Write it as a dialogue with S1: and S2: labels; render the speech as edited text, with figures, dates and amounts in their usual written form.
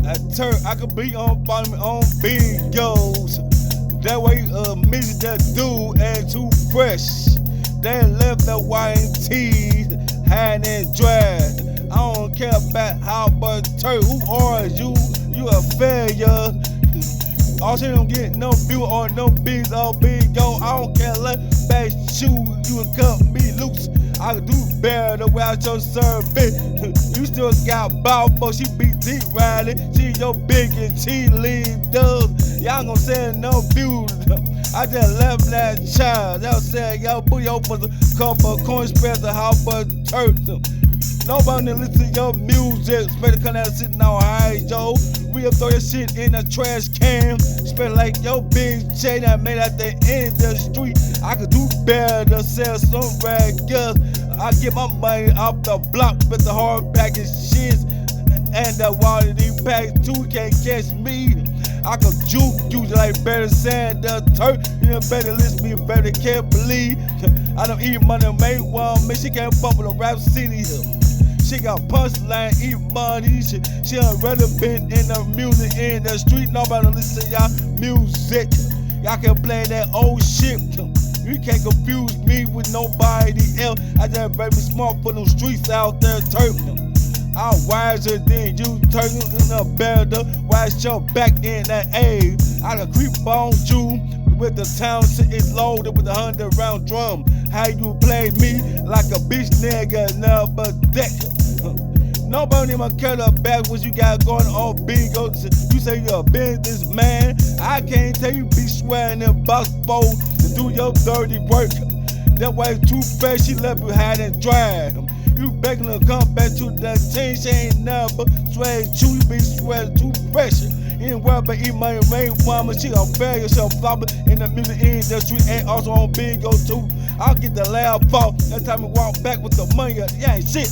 S1: That Turk, I could be on videos. That way, music that dude ain't too fresh. They left the white teeth, hand and drag. I don't care about how but Turk. Who are you? You a failure. All shit don't get no view or no beats or bingo. I don't care let back shoes. You can cut me loose. I can do better without your service. You still got ball for she be deep riding. She your biggest cheerleader. Y'all gon' send no views. I just left that child. Y'all said y'all booty open a couple of coin spreads to how but Turk. Nobody listen to your music. Better come out sitting on high, Joe. We'll throw your shit in a trash can. Spend like your big chain that made at the industry. I could do better, sell some raggers. I get my money off the block with the hard package shits and the quality packs too. Can't catch me. I could juke you like better sand the Turk. You better listen, you better can't believe. I don't eat money, make one, man. She can't bump with a rap city. She got punchline, eat money. She done rather been in the music industry. Nobody listen to y'all music. Y'all can play that old shit. You can't confuse me with nobody else. I just very smart for them streets out there, Turk. I'm wiser than you, Turk, in a better. Watch your back in that age. I can creep on you with the town sitting loaded with a 100-round drum. How you play me like a bitch nigga, never deck. Nobody even care about what you got going on bingo. You say you're a businessman. I can't tell you be swearing in box bowl to do your dirty work. That way too fast, she left behind and dry. You begging her to come back to that team, she ain't never swear you be sweating too fresh. You ain't worried about eating money, rain woman, she a failure, she a flopper in the music industry and also on bingo too. I'll get the loud fault. That time we walk back with the money, yeah, ain't shit.